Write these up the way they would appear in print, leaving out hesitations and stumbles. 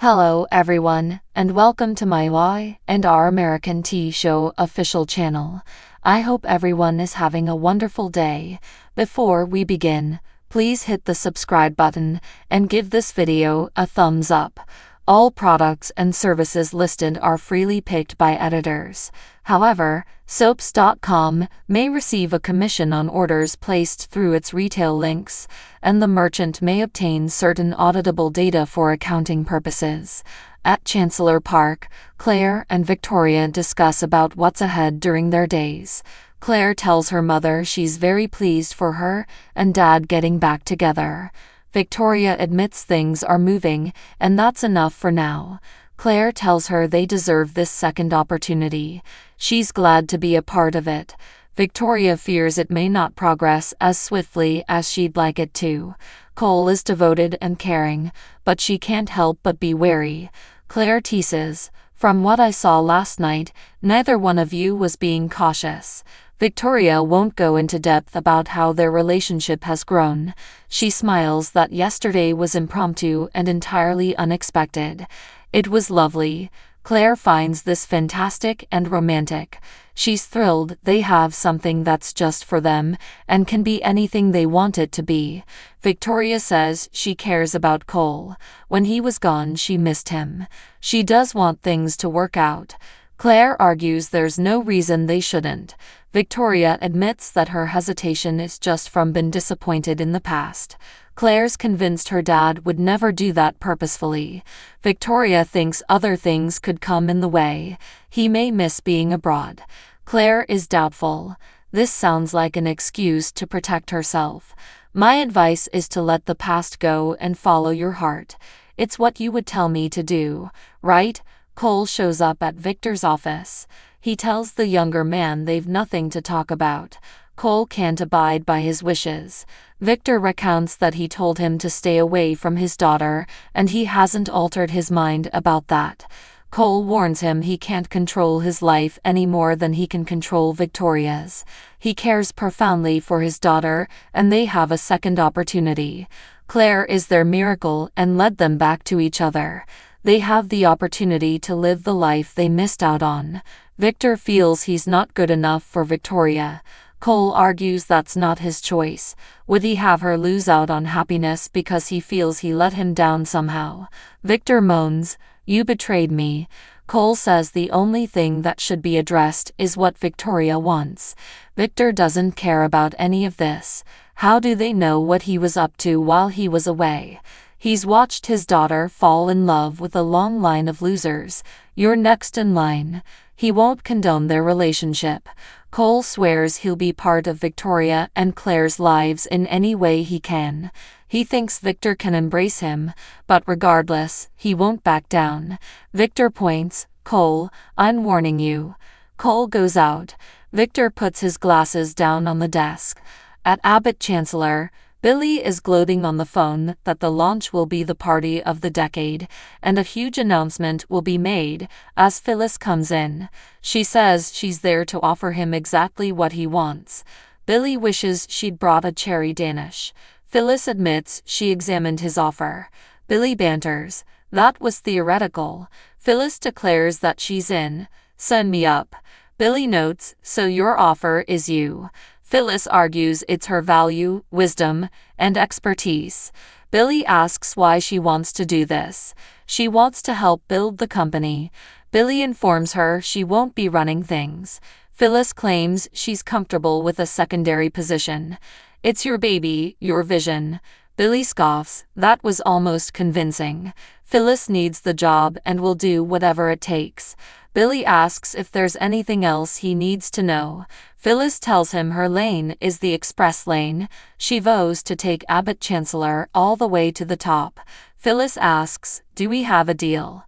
Hello everyone, and welcome to my Y and Our American Tea Show official channel. I hope everyone is having a wonderful day. Before we begin, please hit the subscribe button and give this video a thumbs up. All products and services listed are freely picked by editors. However, soaps.com may receive a commission on orders placed through its retail links, and the merchant may obtain certain auditable data for accounting purposes. At Chancellor Park, Claire and Victoria discuss about what's ahead during their days. Claire tells her mother she's very pleased for her and Dad getting back together. Victoria admits things are moving, and that's enough for now. Claire tells her they deserve this second opportunity. She's glad to be a part of it. Victoria fears it may not progress as swiftly as she'd like it to. Cole is devoted and caring, but she can't help but be wary. Claire teases, "From what I saw last night, neither one of you was being cautious." Victoria won't go into depth about how their relationship has grown. She smiles that yesterday was impromptu and entirely unexpected. It was lovely. Claire finds this fantastic and romantic. She's thrilled they have something that's just for them and can be anything they want it to be. Victoria says she cares about Cole. When he was gone, she missed him. She does want things to work out. Claire argues there's no reason they shouldn't. Victoria admits that her hesitation is just from being disappointed in the past. Claire's convinced her dad would never do that purposefully. Victoria thinks other things could come in the way. He may miss being abroad. Claire is doubtful. This sounds like an excuse to protect herself. My advice is to let the past go and follow your heart. It's what you would tell me to do, right? Cole shows up at Victor's office. He tells the younger man they've nothing to talk about. Cole can't abide by his wishes. Victor recounts that he told him to stay away from his daughter, and he hasn't altered his mind about that. Cole warns him he can't control his life any more than he can control Victoria's. He cares profoundly for his daughter, and they have a second opportunity. Claire is their miracle and led them back to each other. They have the opportunity to live the life they missed out on. Victor feels he's not good enough for Victoria. Cole argues that's not his choice. Would he have her lose out on happiness because he feels he let him down somehow? Victor moans, "You betrayed me." Cole says the only thing that should be addressed is what Victoria wants. Victor doesn't care about any of this. How do they know what he was up to while he was away? He's watched his daughter fall in love with a long line of losers. You're next in line. He won't condone their relationship. Cole swears he'll be part of Victoria and Claire's lives in any way he can. He thinks Victor can embrace him, but regardless, he won't back down. Victor points, "Cole, I'm warning you." Cole goes out. Victor puts his glasses down on the desk. At Abbott Chancellor, Billy is gloating on the phone that the launch will be the party of the decade, and a huge announcement will be made as Phyllis comes in. She says she's there to offer him exactly what he wants. Billy wishes she'd brought a cherry Danish. Phyllis admits she examined his offer. Billy banters, "That was theoretical." Phyllis declares that she's in. "Sign me up." Billy notes, "So your offer is you." Phyllis argues it's her value, wisdom, and expertise. Billy asks why she wants to do this. She wants to help build the company. Billy informs her she won't be running things. Phyllis claims she's comfortable with a secondary position. "It's your baby, your vision." Billy scoffs, "That was almost convincing." Phyllis needs the job and will do whatever it takes. Billy asks if there's anything else he needs to know. Phyllis tells him her lane is the express lane. She vows to take Abbott Chancellor all the way to the top. Phyllis asks, "Do we have a deal?"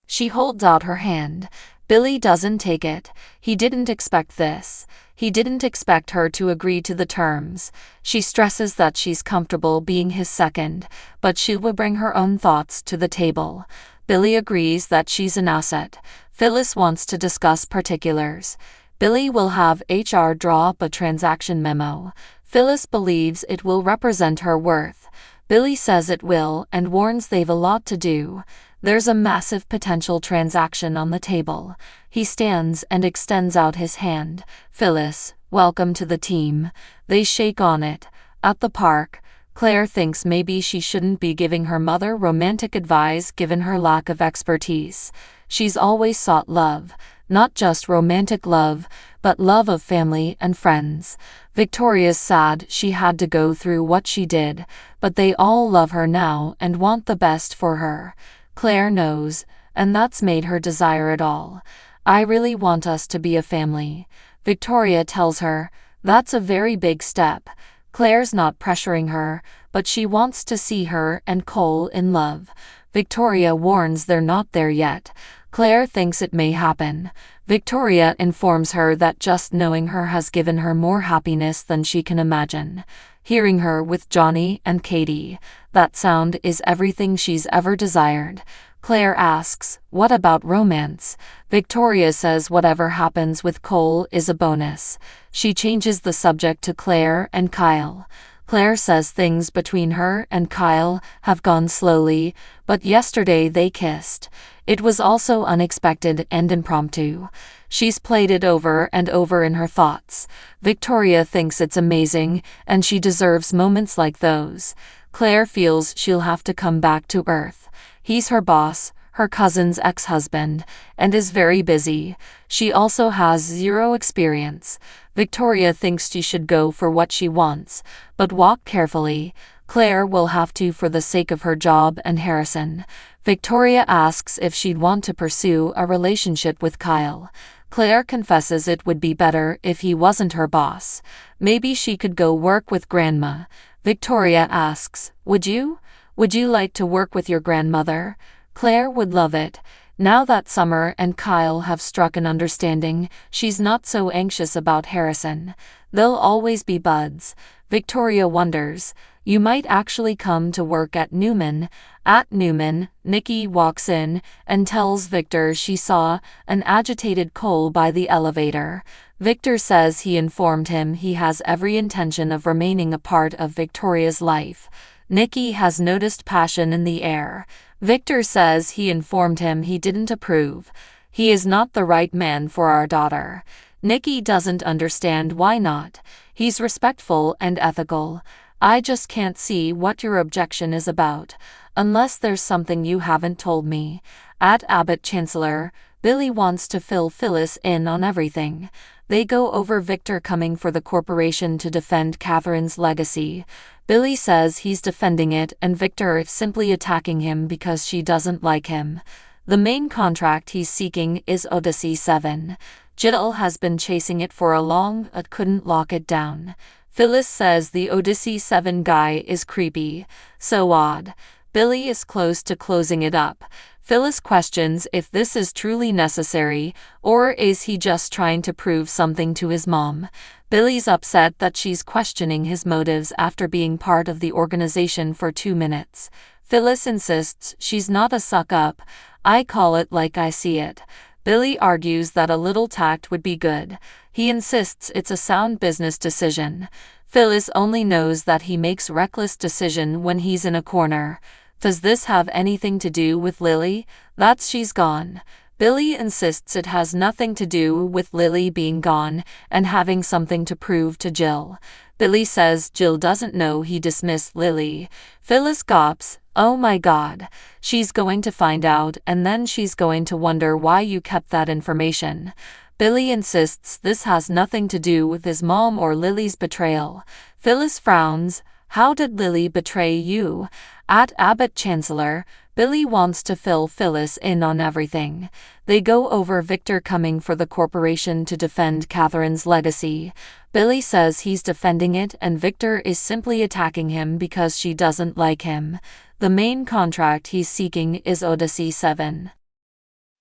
She holds out her hand. Billy doesn't take it. He didn't expect this. He didn't expect her to agree to the terms. She stresses that she's comfortable being his second, but she will bring her own thoughts to the table. Billy agrees that she's an asset. Phyllis wants to discuss particulars. Billy will have HR draw up a transaction memo. Phyllis believes it will represent her worth. Billy says it will and warns they've a lot to do. There's a massive potential transaction on the table. He stands and extends out his hand. Phyllis, welcome to the team. They shake on it. At the park, Claire thinks maybe she shouldn't be giving her mother romantic advice given her lack of expertise. She's always sought love, not just romantic love, but love of family and friends. Victoria's sad she had to go through what she did, but they all love her now and want the best for her. Claire knows, and that's made her desire it all. I really want us to be a family. Victoria tells her, that's a very big step. Claire's not pressuring her, but she wants to see her and Cole in love. Victoria warns they're not there yet. Claire thinks it may happen. Victoria informs her that just knowing her has given her more happiness than she can imagine. Hearing her with Johnny and Katie, that sound is everything she's ever desired. Claire asks, what about romance? Victoria says whatever happens with Cole is a bonus. She changes the subject to Claire and Kyle. Claire says things between her and Kyle have gone slowly, but yesterday they kissed. It was also unexpected and impromptu. She's played it over and over in her thoughts. Victoria thinks it's amazing, and she deserves moments like those. Claire feels she'll have to come back to earth. He's her boss, her cousin's ex-husband, and is very busy. She also has zero experience. Victoria thinks she should go for what she wants, but walk carefully. Claire will have to for the sake of her job and Harrison. Victoria asks if she'd want to pursue a relationship with Kyle. Claire confesses it would be better if he wasn't her boss. Maybe she could go work with Grandma. Victoria asks, would you? Would you like to work with your grandmother? Claire would love it. Now that Summer and Kyle have struck an understanding, she's not so anxious about Harrison. They'll always be buds. Victoria wonders, you might actually come to work at Newman. At Newman, Nikki walks in and tells Victor she saw an agitated Cole by the elevator. Victor says he informed him he has every intention of remaining a part of Victoria's life. Nikki has noticed passion in the air. Victor says he informed him he didn't approve. He is not the right man for our daughter. Nikki doesn't understand why not. He's respectful and ethical. I just can't see what your objection is about, unless there's something you haven't told me. At Abbott Chancellor, Billy wants to fill Phyllis in on everything. They go over Victor coming for the corporation to defend Catherine's legacy. Billy says he's defending it and Victor is simply attacking him because she doesn't like him. The main contract he's seeking is Odyssey 7. Jill has been chasing it for a long but couldn't lock it down. Phyllis says the Odyssey 7 guy is creepy. So odd. Billy is close to closing it up. Phyllis questions if this is truly necessary, or is he just trying to prove something to his mom. Billy's upset that she's questioning his motives after being part of the organization for 2 minutes. Phyllis insists she's not a suck-up. I call it like I see it. Billy argues that a little tact would be good. He insists it's a sound business decision. Phyllis only knows that he makes reckless decisions when he's in a corner. Does this have anything to do with Lily? That's she's gone. Billy insists it has nothing to do with Lily being gone and having something to prove to Jill. Billy says Jill doesn't know he dismissed Lily. Phyllis gawps, oh my god. She's going to find out and then she's going to wonder why you kept that information. Billy insists this has nothing to do with his mom or Lily's betrayal. Phyllis frowns. How did Lily betray you? At Abbott Chancellor, Billy wants to fill Phyllis in on everything. They go over Victor coming for the corporation to defend Catherine's legacy. Billy says he's defending it and Victor is simply attacking him because she doesn't like him. The main contract he's seeking is Odyssey 7.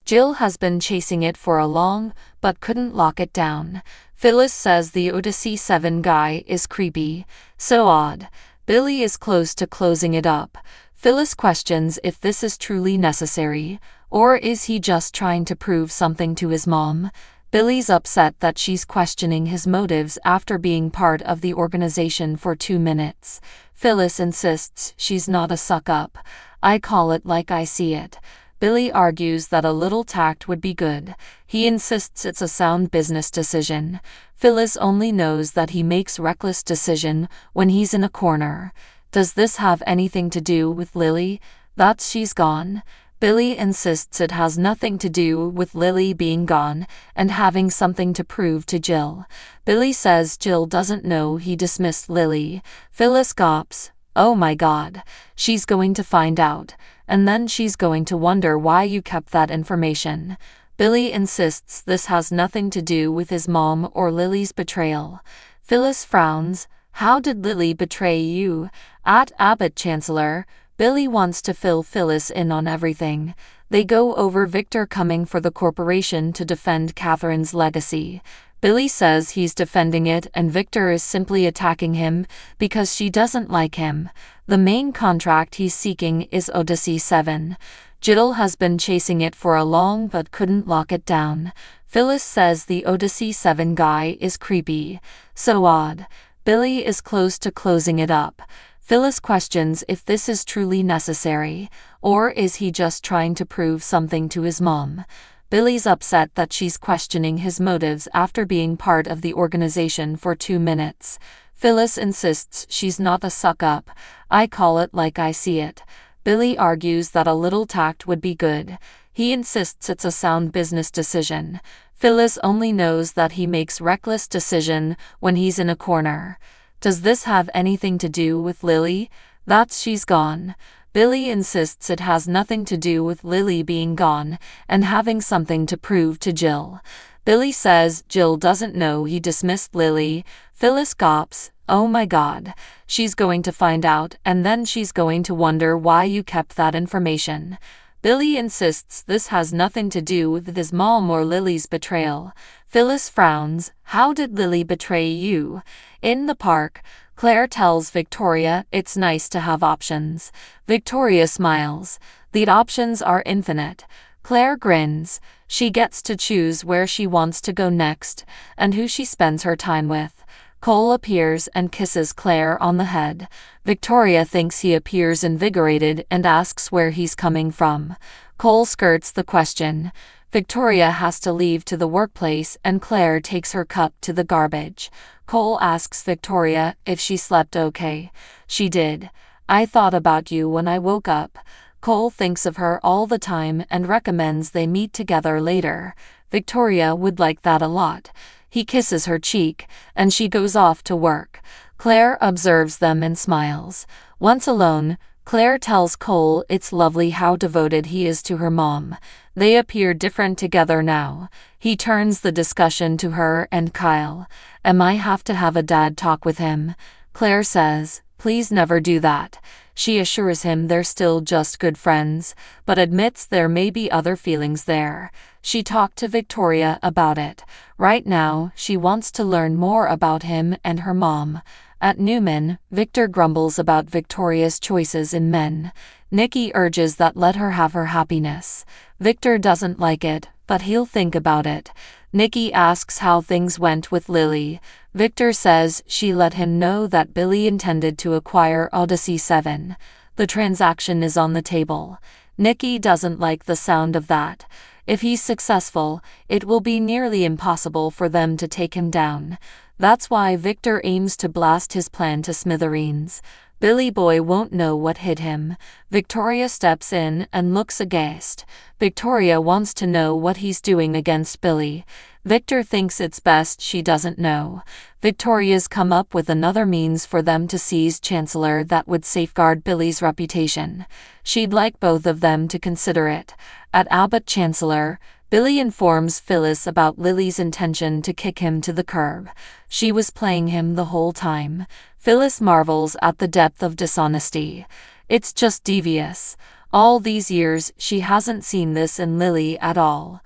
Jill has been chasing it for a long, but couldn't lock it down. Phyllis says the Odyssey 7 guy is creepy. So odd. Billy is close to closing it up. Phyllis questions if this is truly necessary, or is he just trying to prove something to his mom? Billy's upset that she's questioning his motives after being part of the organization for 2 minutes. Phyllis insists she's not a suck-up. I call it like I see it. Billy argues that a little tact would be good. He insists it's a sound business decision. Phyllis only knows that he makes reckless decision when he's in a corner. Does this have anything to do with Lily? That she's gone? Billy insists it has nothing to do with Lily being gone and having something to prove to Jill. Billy says Jill doesn't know he dismissed Lily. Phyllis gawps. Oh my God, she's going to find out, and then she's going to wonder why you kept that information. Billy insists this has nothing to do with his mom or Lily's betrayal. Phyllis frowns. How did Lily betray you? At Abbott Chancellor, Billy wants to fill Phyllis in on everything. They go over Victor coming for the corporation to defend Catherine's legacy. Billy says he's defending it and Victor is simply attacking him because she doesn't like him. The main contract he's seeking is Odyssey 7. Jill has been chasing it for a long but couldn't lock it down. Phyllis says the Odyssey 7 guy is creepy. So odd. Billy is close to closing it up. Phyllis questions if this is truly necessary, or is he just trying to prove something to his mom. Billy's upset that she's questioning his motives after being part of the organization for 2 minutes. Phyllis insists she's not a suck-up. I call it like I see it. Billy argues that a little tact would be good. He insists it's a sound business decision. Phyllis only knows that he makes reckless decision when he's in a corner. Does this have anything to do with Lily? That she's gone. Billy insists it has nothing to do with Lily being gone and having something to prove to Jill. Billy says Jill doesn't know he dismissed Lily. Phyllis gawps. Oh my God, she's going to find out and then she's going to wonder why you kept that information. Billy insists this has nothing to do with his mom or Lily's betrayal. Phyllis frowns. How did Lily betray you? In the park, Claire tells Victoria it's nice to have options. Victoria smiles. The options are infinite. Claire grins. She gets to choose where she wants to go next and who she spends her time with. Cole appears and kisses Claire on the head. Victoria thinks he appears invigorated and asks where he's coming from. Cole skirts the question. Victoria has to leave to the workplace and Claire takes her cup to the garbage. Cole asks Victoria if she slept okay. She did. I thought about you when I woke up. Cole thinks of her all the time and recommends they meet together later. Victoria would like that a lot. He kisses her cheek, and she goes off to work. Claire observes them and smiles. Once alone, Claire tells Cole it's lovely how devoted he is to her mom. They appear different together now. He turns the discussion to her and Kyle. I have to have a dad talk with him. Claire says, please never do that. She assures him they're still just good friends, but admits there may be other feelings there. She talked to Victoria about it. Right now, she wants to learn more about him and her mom. At Newman, Victor grumbles about Victoria's choices in men. Nikki urges that let her have her happiness. Victor doesn't like it, but he'll think about it. Nikki asks how things went with Lily. Victor says she let him know that Billy intended to acquire Odyssey 7. The transaction is on the table. Nikki doesn't like the sound of that. If he's successful, it will be nearly impossible for them to take him down. That's why Victor aims to blast his plan to smithereens. Billy Boy won't know what hit him. Victoria steps in and looks aghast. Victoria wants to know what he's doing against Billy. Victor thinks it's best she doesn't know. Victoria's come up with another means for them to seize Chancellor that would safeguard Billy's reputation. She'd like both of them to consider it. At Abbott Chancellor, Billy informs Phyllis about Lily's intention to kick him to the curb. She was playing him the whole time. Phyllis marvels at the depth of dishonesty. It's just devious. All these years, she hasn't seen this in Lily at all.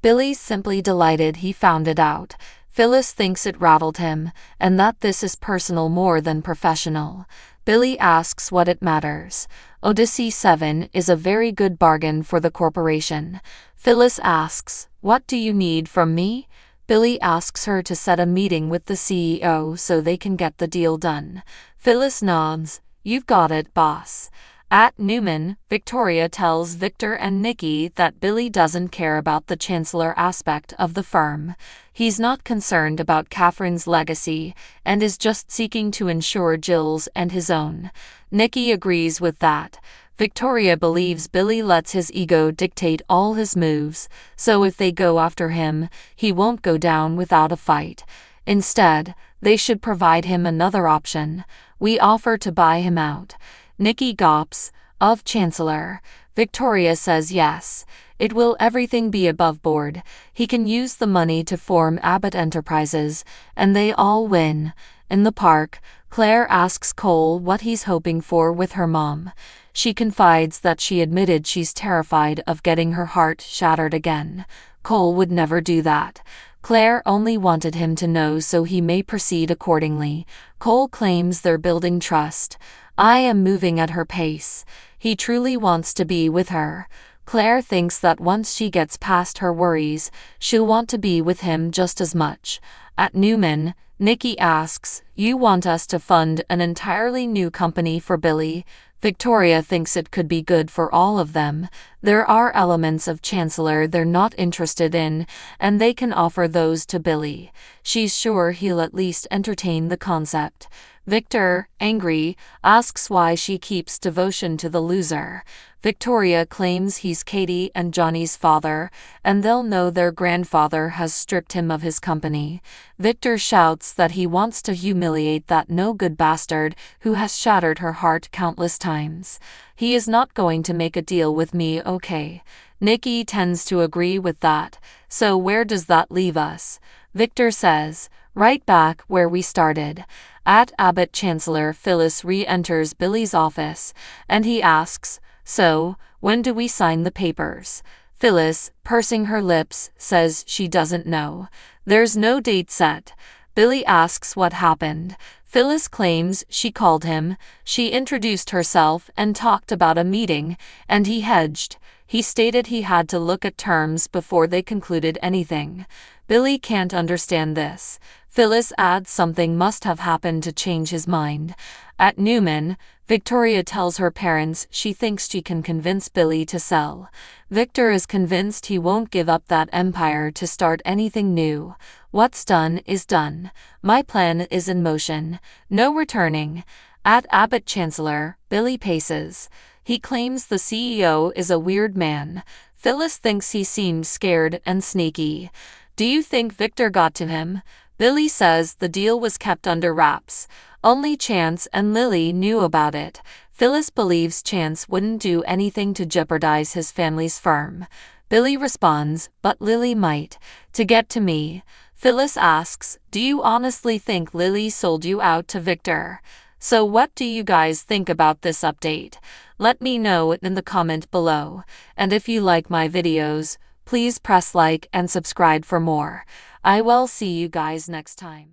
Billy's simply delighted he found it out. Phyllis thinks it rattled him, and that this is personal more than professional. Billy asks what it matters. Odyssey 7 is a very good bargain for the corporation. Phyllis asks, "What do you need from me?" Billy asks her to set a meeting with the CEO so they can get the deal done. Phyllis nods. "You've got it, boss." At Newman, Victoria tells Victor and Nikki that Billy doesn't care about the chancellor aspect of the firm. He's not concerned about Catherine's legacy and is just seeking to ensure Jill's and his own. Nikki agrees with that. Victoria believes Billy lets his ego dictate all his moves, so if they go after him, he won't go down without a fight. Instead, they should provide him another option. "We offer to buy him out." Nikki gawps. "Of Chancellor?" Victoria says yes. "It will everything be above board. He can use the money to form Abbott Enterprises, and they all win." In the park, Claire asks Cole what he's hoping for with her mom. She confides that she admitted she's terrified of getting her heart shattered again. Cole would never do that. Claire only wanted him to know so he may proceed accordingly. Cole claims they're building trust. "I am moving at her pace." He truly wants to be with her. Claire thinks that once she gets past her worries, she'll want to be with him just as much. At Newman, Nikki asks, "You want us to fund an entirely new company for Billy?" Victoria thinks it could be good for all of them. There are elements of Chancellor they're not interested in, and they can offer those to Billy. She's sure he'll at least entertain the concept. Victor, angry, asks why she keeps devotion to the loser. Victoria claims he's Katie and Johnny's father, and they'll know their grandfather has stripped him of his company. Victor shouts that he wants to humiliate that no-good bastard who has shattered her heart countless times. "He is not going to make a deal with me, okay?" Nikki tends to agree with that. "So where does that leave us?" Victor says, "Right back where we started." At Abbott, Chancellor Phyllis re-enters Billy's office, and he asks, "So, when do we sign the papers?" Phyllis, pursing her lips, says she doesn't know. There's no date set. Billy asks what happened. Phyllis claims she called him. She introduced herself and talked about a meeting, and he hedged. He stated he had to look at terms before they concluded anything. Billy can't understand this. Phyllis adds something must have happened to change his mind. At Newman, Victoria tells her parents she thinks she can convince Billy to sell. Victor is convinced he won't give up that empire to start anything new. "What's done is done. My plan is in motion. No returning." At Abbott, Chancellor, Billy paces. He claims the CEO is a weird man. Phyllis thinks he seems scared and sneaky. "Do you think Victor got to him?" Billy says the deal was kept under wraps. Only Chance and Lily knew about it. Phyllis believes Chance wouldn't do anything to jeopardize his family's firm. Billy responds, "But Lily might." "To get to me." Phyllis asks, "Do you honestly think Lily sold you out to Victor?" So what do you guys think about this update? Let me know in the comment below. And if you like my videos, please press like and subscribe for more. I will see you guys next time.